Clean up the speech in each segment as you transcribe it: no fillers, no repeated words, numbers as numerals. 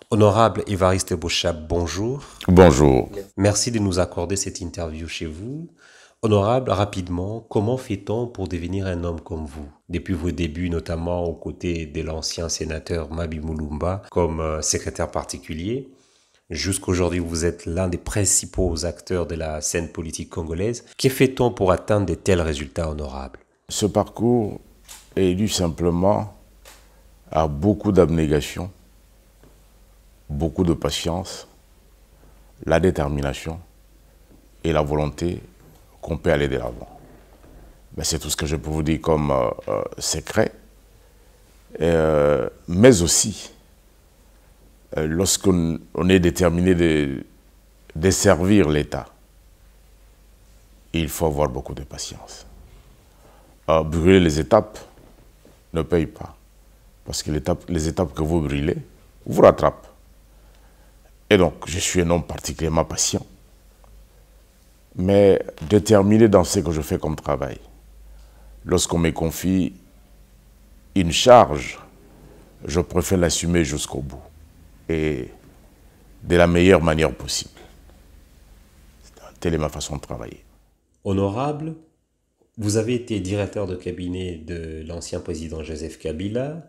Honorable Évariste Bochab, bonjour. Bonjour. Merci de nous accorder cette interview chez vous. Honorable, rapidement, comment fait-on pour devenir un homme comme vous? Depuis vos débuts, notamment aux côtés de l'ancien sénateur Mabi Moulumba comme secrétaire particulier, jusqu'aujourd'hui vous êtes l'un des principaux acteurs de la scène politique congolaise. Que fait-on pour atteindre de tels résultats honorables? Ce parcours est dû simplement à beaucoup d'abnégation, beaucoup de patience, la détermination et la volonté qu'on peut aller de l'avant. Mais c'est tout ce que je peux vous dire comme secret. Mais aussi, lorsqu'on est déterminé de servir l'État, il faut avoir beaucoup de patience. Brûler les étapes ne paye pas. Parce que les étapes que vous brûlez vous rattrapent. Et donc, je suis un homme particulièrement patient, mais déterminé dans ce que je fais comme travail. Lorsqu'on me confie une charge, je préfère l'assumer jusqu'au bout et de la meilleure manière possible. Telle est ma façon de travailler. Honorable, vous avez été directeur de cabinet de l'ancien président Joseph Kabila.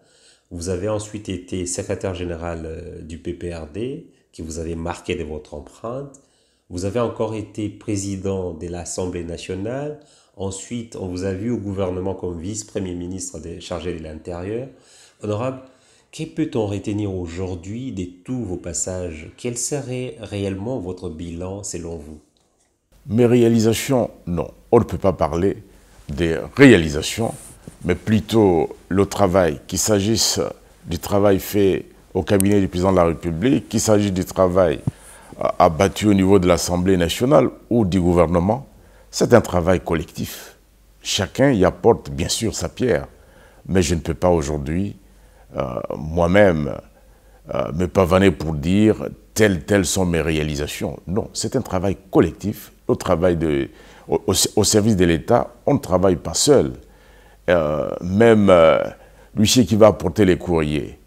Vous avez ensuite été secrétaire général du PPRD, que vous avez marqué de votre empreinte. Vous avez encore été président de l'Assemblée nationale. Ensuite, on vous a vu au gouvernement comme vice-premier ministre chargé de l'Intérieur. Honorable, que peut-on retenir aujourd'hui de tous vos passages? Quel serait réellement votre bilan selon vous? Mes réalisations, non. On ne peut pas parler des réalisations, mais plutôt le travail, qu'il s'agisse du travail fait au cabinet du président de la République, qu'il s'agisse du travail abattu au niveau de l'Assemblée nationale ou du gouvernement, c'est un travail collectif. Chacun y apporte bien sûr sa pierre, mais je ne peux pas aujourd'hui, moi-même, me pavaner pour dire telles sont mes réalisations. Non, c'est un travail collectif, au service de l'État, on ne travaille pas seul. Même l'huissier qui va apporter les courriers,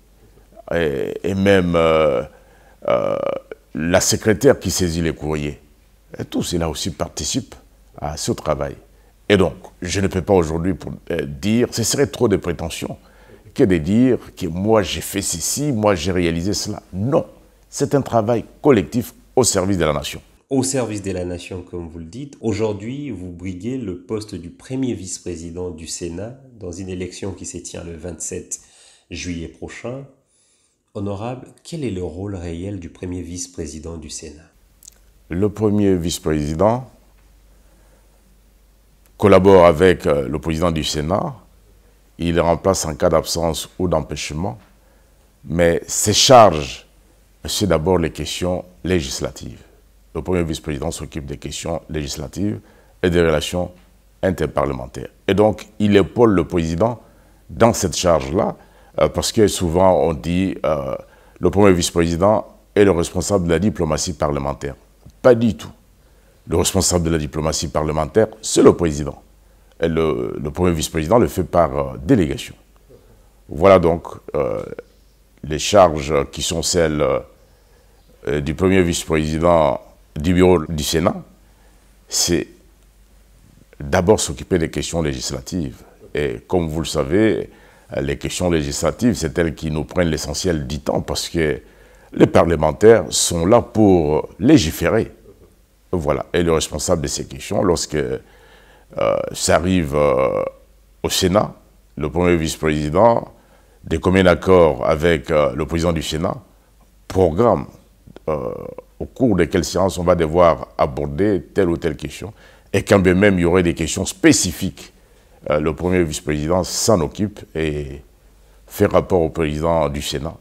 et même la secrétaire qui saisit les courriers, et tout cela aussi participe à ce travail. Et donc, je ne peux pas aujourd'hui dire, ce serait trop de prétention, que de dire que moi j'ai fait ceci, moi j'ai réalisé cela. Non, c'est un travail collectif au service de la nation. Au service de la nation, comme vous le dites, aujourd'hui, vous briguez le poste du premier vice-président du Sénat dans une élection qui se tient le 27 juillet prochain. Honorable, quel est le rôle réel du premier vice-président du Sénat? Le premier vice-président collabore avec le président du Sénat. Il remplace en cas d'absence ou d'empêchement. Mais ses charges, c'est d'abord les questions législatives. Le premier vice-président s'occupe des questions législatives et des relations interparlementaires. Et donc, il épaule le président dans cette charge-là, parce que souvent on dit le premier vice-président est le responsable de la diplomatie parlementaire. Pas du tout. Le responsable de la diplomatie parlementaire, c'est le président. Et le premier vice-président le fait par délégation. Voilà donc les charges qui sont celles du premier vice-président du bureau du Sénat. C'est d'abord s'occuper des questions législatives. Et comme vous le savez, les questions législatives, c'est elles qui nous prennent l'essentiel du temps parce que les parlementaires sont là pour légiférer. Voilà. Et le responsable de ces questions, lorsque ça arrive au Sénat, le premier vice-président, de commun accord avec le président du Sénat, programme au cours de quelle séance on va devoir aborder telle ou telle question. Et quand bien même il y aurait des questions spécifiques, le premier vice-président s'en occupe et fait rapport au président du Sénat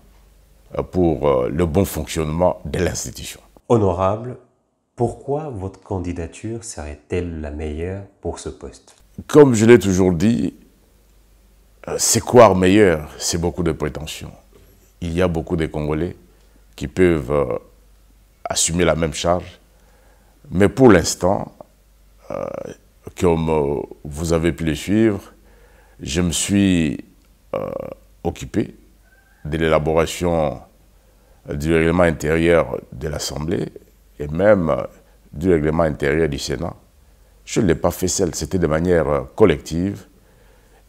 pour le bon fonctionnement de l'institution. Honorable, pourquoi votre candidature serait-elle la meilleure pour ce poste? Comme je l'ai toujours dit, C'est quoi meilleur? C'est beaucoup de prétentions. Il y a beaucoup de Congolais qui peuvent assumer la même charge. Mais pour l'instant, comme vous avez pu le suivre, je me suis occupé de l'élaboration du règlement intérieur de l'Assemblée et même du règlement intérieur du Sénat. Je ne l'ai pas fait seul, c'était de manière collective.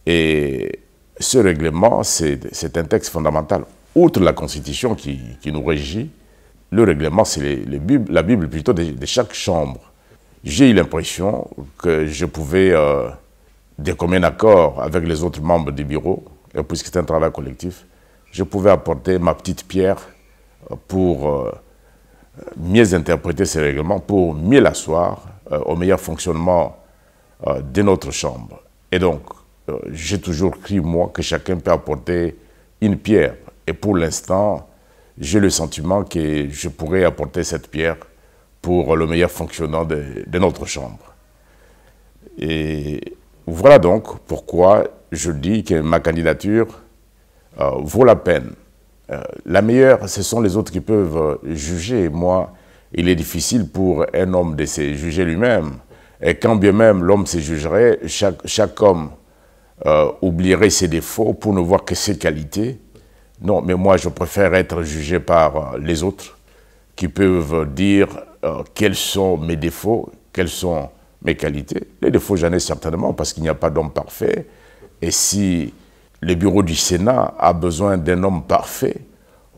Et ce règlement, c'est un texte fondamental. Outre la Constitution qui nous régit, le règlement, c'est la Bible plutôt de chaque chambre. J'ai eu l'impression que je pouvais, de commun accord avec les autres membres du bureau, et puisque c'est un travail collectif, je pouvais apporter ma petite pierre pour mieux interpréter ces règlements, pour mieux l'asseoir au meilleur fonctionnement de notre chambre. Et donc, j'ai toujours cru, moi, que chacun peut apporter une pierre. Et pour l'instant, j'ai le sentiment que je pourrais apporter cette pierre pour le meilleur fonctionnement de notre chambre. Et voilà donc pourquoi je dis que ma candidature vaut la peine. La meilleure, ce sont les autres qui peuvent juger. Moi, il est difficile pour un homme de se juger lui-même. Et quand bien même l'homme se jugerait, chaque homme oublierait ses défauts pour ne voir que ses qualités. Non, mais moi, je préfère être jugé par les autres qui peuvent dire quels sont mes défauts, quelles sont mes qualités. Les défauts, j'en ai certainement parce qu'il n'y a pas d'homme parfait. Et si le bureau du Sénat a besoin d'un homme parfait,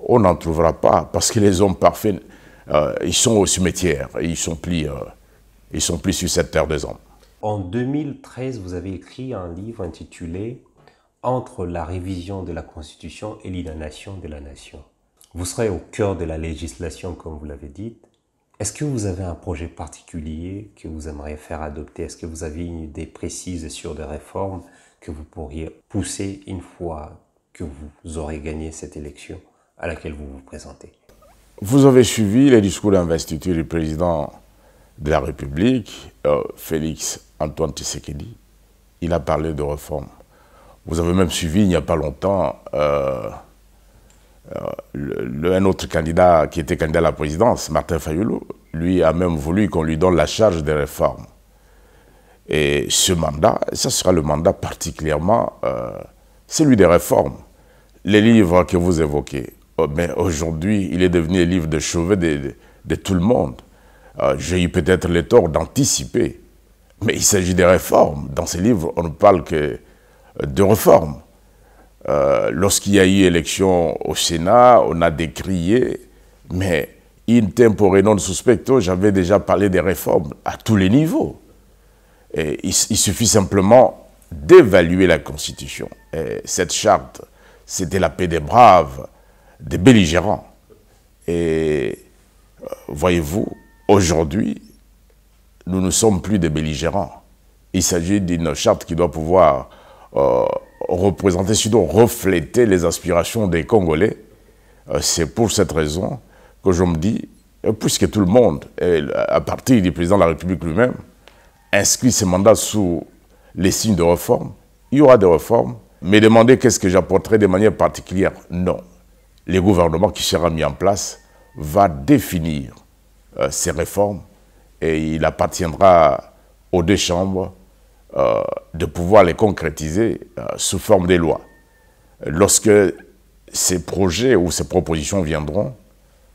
on n'en trouvera pas parce que les hommes parfaits, ils sont au cimetière, ils sont plus sur cette terre des hommes. En 2013, vous avez écrit un livre intitulé « Entre la révision de la Constitution et l'inaliénation de la nation ». Vous serez au cœur de la législation, comme vous l'avez dit. Est-ce que vous avez un projet particulier que vous aimeriez faire adopter? Est-ce que vous avez une idée précise sur des réformes que vous pourriez pousser une fois que vous aurez gagné cette élection à laquelle vous vous présentez? Vous avez suivi les discours d'investiture du président de la République, Félix Antoine Tshisekedi. Il a parlé de réformes. Vous avez même suivi, il n'y a pas longtemps, un autre candidat qui était candidat à la présidence, Martin Fayulu, lui a même voulu qu'on lui donne la charge des réformes. Et ce mandat, ça sera le mandat particulièrement, celui des réformes. Les livres que vous évoquez, mais aujourd'hui, il est devenu le livre de chevet de tout le monde. J'ai eu peut-être le tort d'anticiper, mais il s'agit des réformes. Dans ces livres, on ne parle que de réformes. Lorsqu'il y a eu élection au Sénat, on a décrié, mais in tempore non suspecto, j'avais déjà parlé des réformes à tous les niveaux. Et il suffit simplement d'évaluer la Constitution. Et cette charte, c'était la paix des braves, des belligérants. Et voyez-vous, aujourd'hui, nous ne sommes plus des belligérants. Il s'agit d'une charte qui doit pouvoir représenter, sinon refléter les aspirations des Congolais. C'est pour cette raison que je me dis, puisque tout le monde, à partir du président de la République lui-même, inscrit ses mandats sous les signes de réforme, il y aura des réformes, mais demander qu'est-ce que j'apporterai de manière particulière, non. Le gouvernement qui sera mis en place va définir ces réformes et il appartiendra aux deux chambres de pouvoir les concrétiser sous forme de lois. Lorsque ces projets ou ces propositions viendront,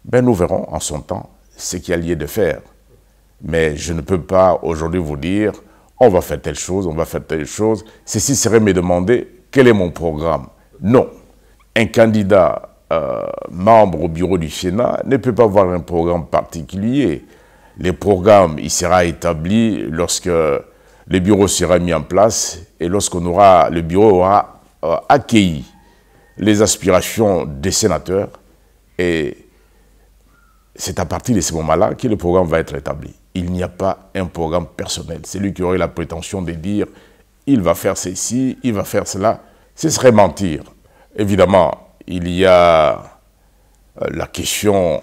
ben nous verrons en son temps ce qu'il y a lieu de faire. Mais je ne peux pas aujourd'hui vous dire on va faire telle chose, on va faire telle chose. Ceci serait me demander quel est mon programme. Non. Un candidat membre au bureau du Sénat ne peut pas avoir un programme particulier. Le programme, il sera établi lorsque le bureau sera mis en place et lorsqu'on aura, le bureau aura accueilli les aspirations des sénateurs et c'est à partir de ce moment-là que le programme va être établi. Il n'y a pas un programme personnel. Celui qui aurait la prétention de dire il va faire ceci, il va faire cela, ce serait mentir. Évidemment, il y a la question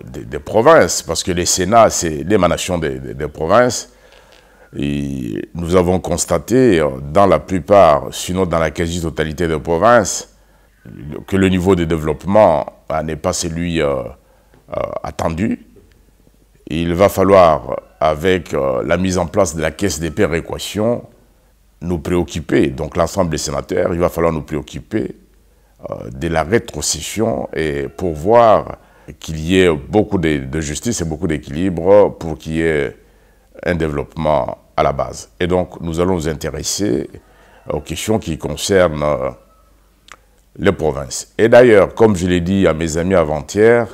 des provinces, parce que le Sénat, c'est l'émanation des provinces. Et nous avons constaté dans la plupart, sinon dans la quasi-totalité des provinces, que le niveau de développement n'est pas celui attendu. Il va falloir, avec la mise en place de la caisse des péréquations, nous préoccuper, donc l'ensemble des sénateurs, il va falloir nous préoccuper de la rétrocession et pour voir qu'il y ait beaucoup de justice et beaucoup d'équilibre pour qu'il y ait un développement à la base. Et donc, nous allons nous intéresser aux questions qui concernent les provinces. Et d'ailleurs, comme je l'ai dit à mes amis avant-hier,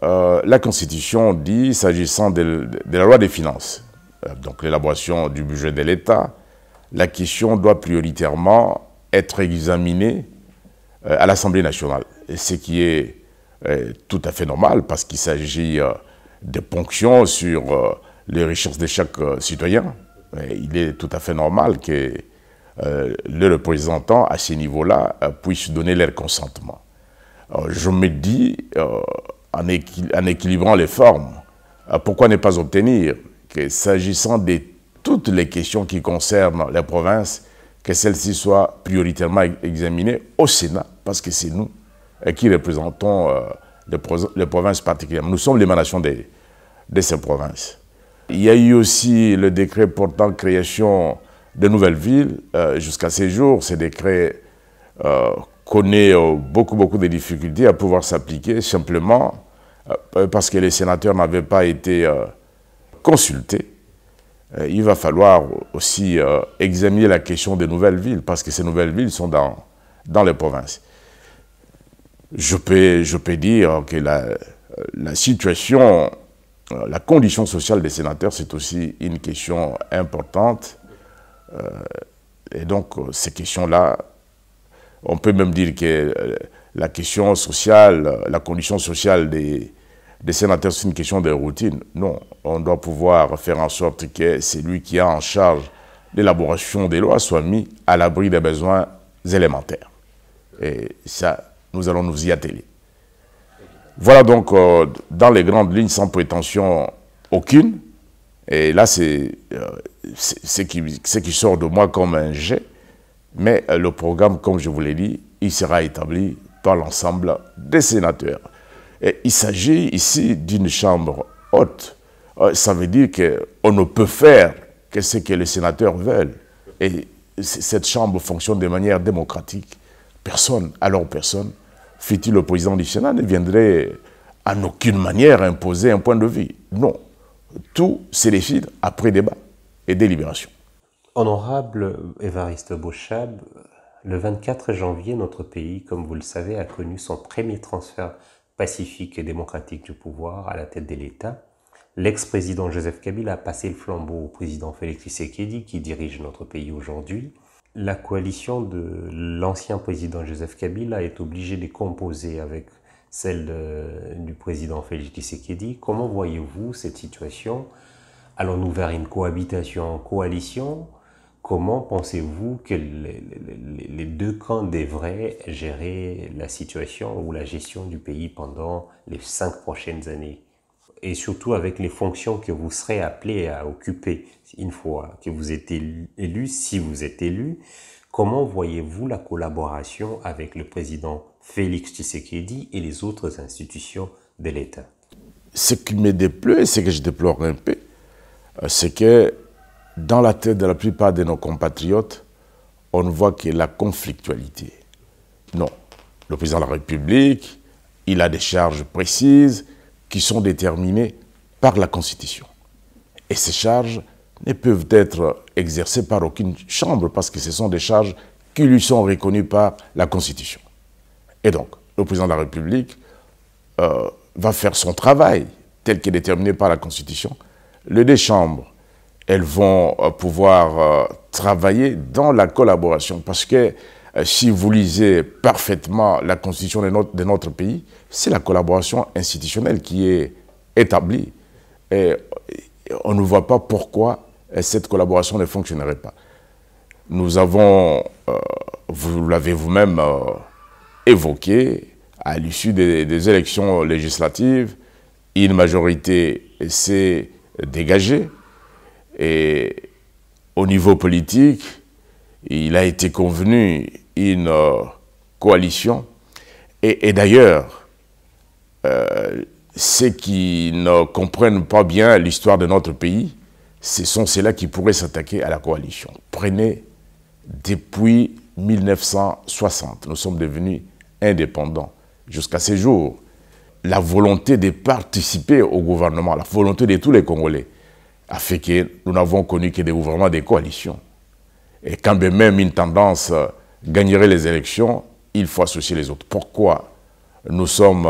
la Constitution dit, s'agissant de la loi des finances, donc l'élaboration du budget de l'État, la question doit prioritairement être examinée à l'Assemblée nationale. Et ce qui est tout à fait normal parce qu'il s'agit de ponctions sur les richesses de chaque citoyen. Et il est tout à fait normal que les représentants à ce niveau-là puissent donner leur consentement. Je me dis, en équilibrant les formes, pourquoi ne pas obtenir que s'agissant de toutes les questions qui concernent les provinces, que celles-ci soient prioritairement examinées au Sénat, parce que c'est nous qui représentons les provinces particulièrement. Nous sommes l'émanation de ces provinces. Il y a eu aussi le décret portant création de nouvelles villes. Jusqu'à ces jours, ces décrets connaissent beaucoup de difficultés à pouvoir s'appliquer, simplement parce que les sénateurs n'avaient pas été consultés. Il va falloir aussi examiner la question des nouvelles villes, parce que ces nouvelles villes sont dans les provinces. Je peux dire que la situation, la condition sociale des sénateurs, c'est aussi une question importante. Et donc, ces questions-là, on peut même dire que la question sociale, la condition sociale des sénateurs, c'est une question de routine. Non, on doit pouvoir faire en sorte que celui qui a en charge l'élaboration des lois soit mis à l'abri des besoins élémentaires. Et ça, nous allons nous y atteler. Voilà donc, dans les grandes lignes, sans prétention aucune, et là, c'est ce qui sort de moi comme un jet, mais le programme, comme je vous l'ai dit, il sera établi par l'ensemble des sénateurs. Et il s'agit ici d'une chambre haute. Ça veut dire qu'on ne peut faire que ce que les sénateurs veulent. Et cette chambre fonctionne de manière démocratique. Personne, fût-il le président du Sénat, ne viendrait en aucune manière imposer un point de vue. Non. Tout se décide après débat et délibération. Honorable Évariste Beauchab, le 24 janvier, notre pays, comme vous le savez, a connu son premier transfert pacifique et démocratique du pouvoir à la tête de l'État. L'ex-président Joseph Kabila a passé le flambeau au président Félix Tshisekedi, qui dirige notre pays aujourd'hui. La coalition de l'ancien président Joseph Kabila est obligée de composer avec celle du président Félix Tshisekedi. Comment voyez-vous cette situation? Allons-nous vers une cohabitation en coalition? Comment pensez-vous que les deux camps devraient gérer la situation ou la gestion du pays pendant les 5 prochaines années? Et surtout avec les fonctions que vous serez appelés à occuper une fois que vous êtes élu, si vous êtes élu, comment voyez-vous la collaboration avec le président Félix Tshisekedi et les autres institutions de l'État? Ce qui me déplaît, ce que je déplore un peu, c'est que dans la tête de la plupart de nos compatriotes, on ne voit que la conflictualité. Non, le président de la République, il a des charges précises qui sont déterminées par la Constitution. Et ces charges ne peuvent être exercées par aucune chambre parce que ce sont des charges qui lui sont reconnues par la Constitution. Et donc, le président de la République va faire son travail tel qu'il est déterminé par la Constitution. Les deux chambres, elles vont pouvoir travailler dans la collaboration parce que si vous lisez parfaitement la Constitution de notre pays, c'est la collaboration institutionnelle qui est établie. Et on ne voit pas pourquoi cette collaboration ne fonctionnerait pas. Nous avons, vous l'avez vous-même évoqué, à l'issue des élections législatives, une majorité s'est dégagée. Et au niveau politique, il a été convenu une coalition. Et d'ailleurs, ceux qui ne comprennent pas bien l'histoire de notre pays, ce sont ceux-là qui pourraient s'attaquer à la coalition. Prenez, depuis 1960, nous sommes devenus indépendants. Jusqu'à ce jour, la volonté de participer au gouvernement, la volonté de tous les Congolais, a fait que nous n'avons connu que des gouvernements de coalition. Et quand bien même une tendance gagnerait les élections, il faut associer les autres. Pourquoi? Nous sommes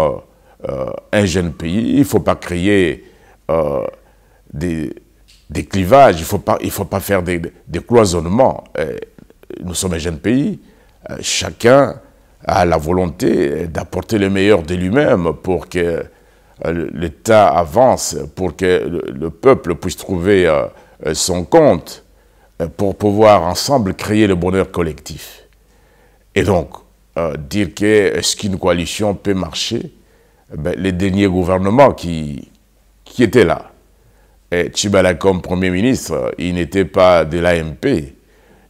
un jeune pays, il ne faut pas créer des clivages, il faut pas faire des cloisonnements. Nous sommes un jeune pays, chacun a la volonté d'apporter le meilleur de lui-même pour que l'État avance, pour que le peuple puisse trouver son compte, pour pouvoir ensemble créer le bonheur collectif. Et donc, dire que est-ce qu'une coalition peut marcher, les derniers gouvernements qui étaient là, et Tshibala comme Premier ministre, il n'était pas de l'AMP,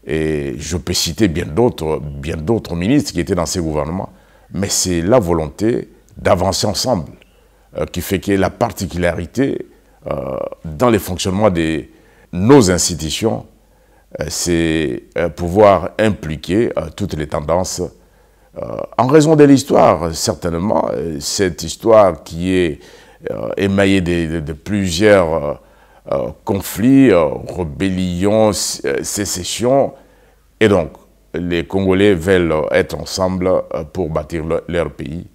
et je peux citer bien d'autres ministres qui étaient dans ces gouvernements, mais c'est la volonté d'avancer ensemble qui fait que la particularité dans le fonctionnement de nos institutions, c'est pouvoir impliquer toutes les tendances en raison de l'histoire, certainement, cette histoire qui est émaillée de plusieurs conflits, rébellions, sécessions, et donc les Congolais veulent être ensemble pour bâtir leur pays.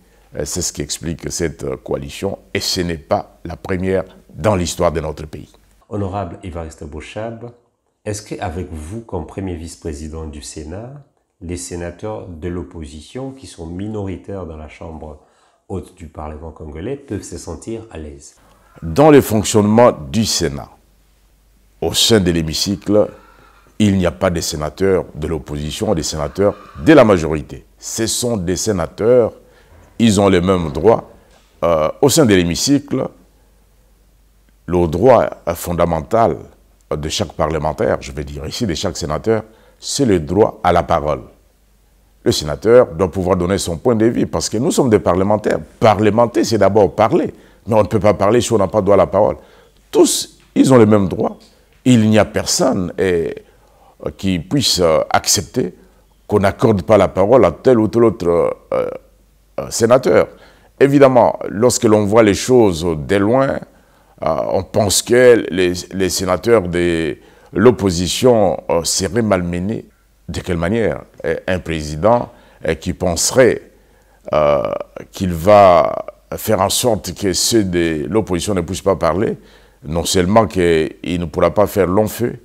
C'est ce qui explique cette coalition, et ce n'est pas la première dans l'histoire de notre pays. Honorable Évariste Bochab, est-ce qu'avec vous, comme premier vice-président du Sénat, les sénateurs de l'opposition, qui sont minoritaires dans la Chambre haute du Parlement congolais, peuvent se sentir à l'aise? Dans le fonctionnement du Sénat, au sein de l'hémicycle, il n'y a pas de sénateurs de l'opposition, des sénateurs de la majorité. Ce sont des sénateurs, ils ont les mêmes droits. Au sein de l'hémicycle, le droit fondamental de chaque parlementaire, je veux dire ici de chaque sénateur, c'est le droit à la parole. Le sénateur doit pouvoir donner son point de vue parce que nous sommes des parlementaires. Parlementer, c'est d'abord parler. Mais on ne peut pas parler si on n'a pas droit à la parole. Tous, ils ont les mêmes droits. Il n'y a personne qui puisse accepter qu'on n'accorde pas la parole à tel ou tel autre sénateur. Évidemment, lorsque l'on voit les choses de loin, on pense que les sénateurs de l'opposition seraient malmenés. De quelle manière? Un président qui penserait qu'il va faire en sorte que ceux de l'opposition ne puissent pas parler, non seulement qu'il ne pourra pas faire long feu,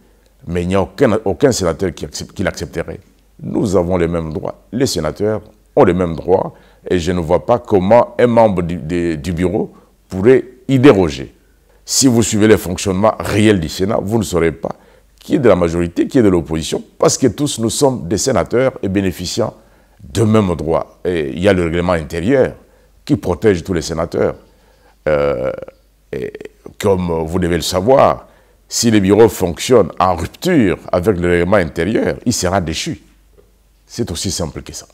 mais il n'y a aucun sénateur qui l'accepterait. Nous avons les mêmes droits. Les sénateurs ont les mêmes droits et je ne vois pas comment un membre du bureau pourrait y déroger. Si vous suivez le fonctionnement réel du Sénat, vous ne saurez pas qui est de la majorité, qui est de l'opposition, parce que tous nous sommes des sénateurs et bénéficiant de mêmes droits. Et il y a le règlement intérieur qui protège tous les sénateurs. Et comme vous devez le savoir, si le bureau fonctionne en rupture avec le règlement intérieur, il sera déchu. C'est aussi simple que ça.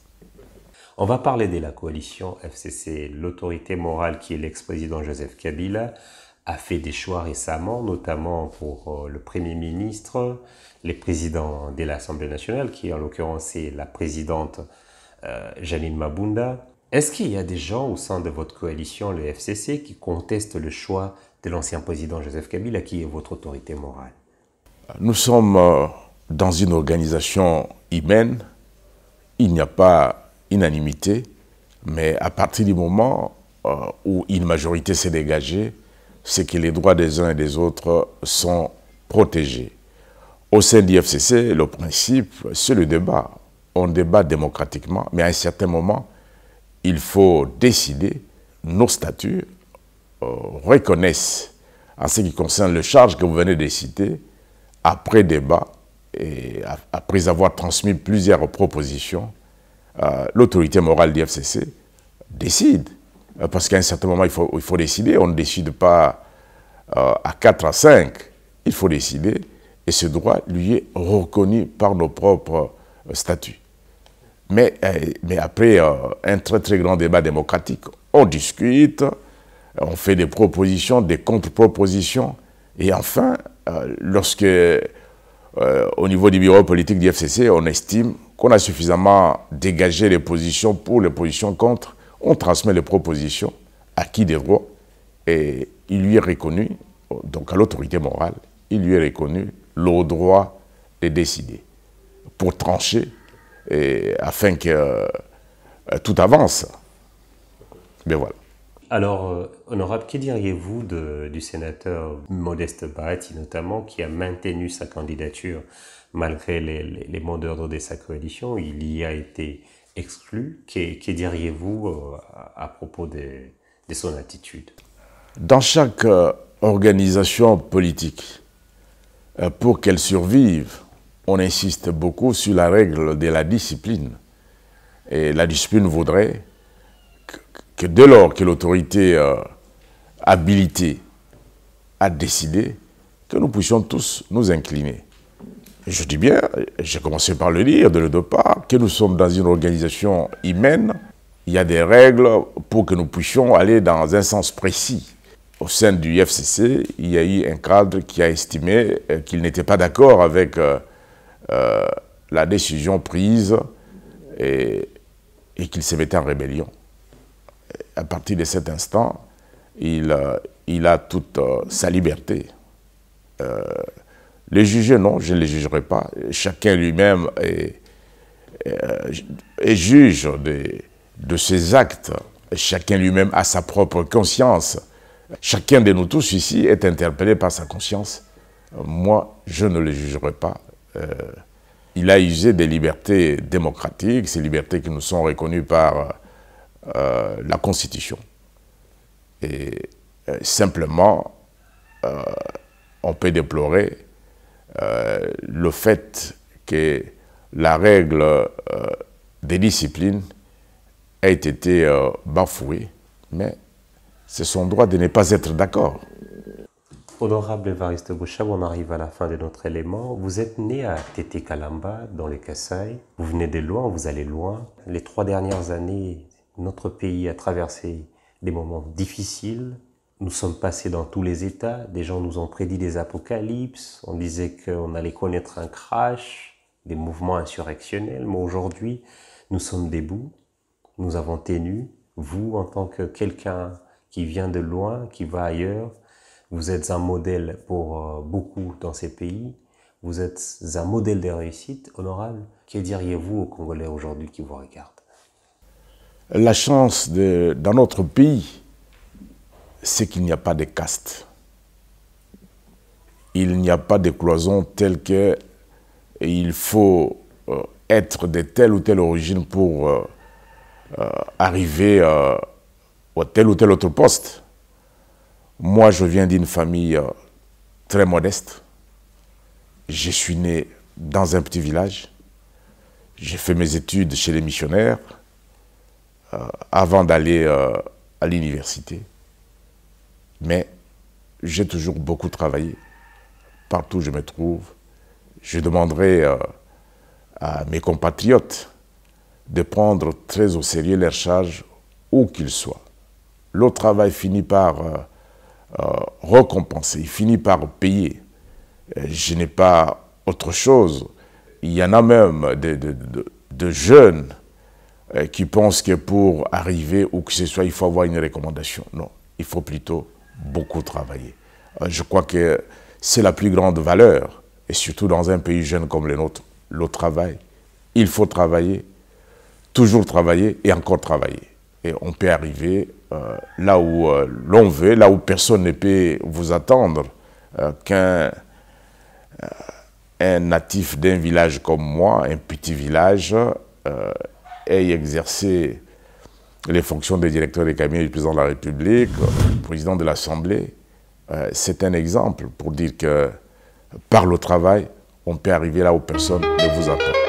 On va parler de la coalition FCC. L'autorité morale qui est l'ex-président Joseph Kabila a fait des choix récemment, notamment pour le Premier ministre, les présidents de l'Assemblée nationale, qui en l'occurrence est la présidente Janine Mabunda. Est-ce qu'il y a des gens au sein de votre coalition, le FCC, qui contestent le choix de l'ancien président Joseph Kabila, qui est votre autorité morale? Nous sommes dans une organisation humaine, il n'y a pas unanimité, mais à partir du moment où une majorité s'est dégagée, c'est que les droits des uns et des autres sont protégés. Au sein du FCC, le principe, c'est le débat. On débat démocratiquement, mais à un certain moment, il faut décider. Nos statuts reconnaissent, en ce qui concerne les charges que vous venez de citer, après débat et après avoir transmis plusieurs propositions, l'autorité morale du FCC décide. Parce qu'à un certain moment, il faut décider. On ne décide pas à 4 à 5. Il faut décider. et ce droit lui est reconnu par nos propres statuts. Mais après un très très grand débat démocratique, on discute, on fait des propositions, des contre-propositions, et enfin, lorsque au niveau du bureau politique du FCC, on estime qu'on a suffisamment dégagé les positions pour, les positions contre, on transmet les propositions à qui des droits, et il lui est reconnu, donc à l'autorité morale, il lui est reconnu le droit de décider pour trancher, et afin que tout avance. Mais voilà. Alors, honorable, que diriez-vous du sénateur Modeste Bahati, notamment, qui a maintenu sa candidature malgré les mots d'ordre de sa coalition? Il y a été exclu. Que diriez-vous à propos de son attitude? Dans chaque organisation politique, pour qu'elle survive, on insiste beaucoup sur la règle de la discipline. Et la discipline voudrait que dès lors que l'autorité habilitée a décidé, que nous puissions tous nous incliner. Et je dis bien, j'ai commencé par le dire dès le départ, que nous sommes dans une organisation humaine, il y a des règles pour que nous puissions aller dans un sens précis. Au sein du FCC, il y a eu un cadre qui a estimé qu'il n'était pas d'accord avec la décision prise et qu'il se mettait en rébellion. À partir de cet instant, il a toute sa liberté. Les juger, non, je ne les jugerai pas. Chacun lui-même est juge de ses actes. Chacun lui-même a sa propre conscience. Chacun de nous tous ici est interpellé par sa conscience. Moi, je ne le jugerai pas. Il a usé des libertés démocratiques, ces libertés qui nous sont reconnues par la Constitution. Et simplement, on peut déplorer le fait que la règle des disciplines ait été bafouée, mais c'est son droit de ne pas être d'accord. Honorable Évariste Bouchab, on arrive à la fin de notre élément. Vous êtes né à Tété Kalamba, dans le Kasaï. Vous venez de loin, vous allez loin. Les 3 dernières années, notre pays a traversé des moments difficiles. Nous sommes passés dans tous les états. Des gens nous ont prédit des apocalypses. On disait qu'on allait connaître un crash, des mouvements insurrectionnels. Mais aujourd'hui, nous sommes debout. Nous avons tenu. Vous, en tant que quelqu'un qui vient de loin, qui va ailleurs, vous êtes un modèle pour beaucoup dans ces pays. Vous êtes un modèle de réussite, honorable. Que diriez-vous aux Congolais aujourd'hui qui vous regardent? La chance dans notre pays, c'est qu'il n'y a pas de caste. Il n'y a pas de cloison telle que il faut être de telle ou telle origine pour arriver à tel ou tel autre poste. Moi, je viens d'une famille très modeste. Je suis né dans un petit village. J'ai fait mes études chez les missionnaires avant d'aller à l'université. Mais j'ai toujours beaucoup travaillé. Partout où je me trouve, je demanderai à mes compatriotes de prendre très au sérieux leurs charges, où qu'ils soient. Le travail finit par récompenser, il finit par payer. Je n'ai pas autre chose. Il y en a même de jeunes qui pensent que pour arriver où que ce soit, il faut avoir une recommandation. Non, il faut plutôt beaucoup travailler. Je crois que c'est la plus grande valeur, et surtout dans un pays jeune comme le nôtre, le travail. Il faut travailler, toujours travailler et encore travailler. Et on peut arriver là où l'on veut, là où personne ne peut vous attendre, qu'un natif d'un village comme moi, un petit village, ait exercé les fonctions de directeur de cabinet du président de la République, président de l'Assemblée. C'est un exemple pour dire que par le travail, on peut arriver là où personne ne vous attend.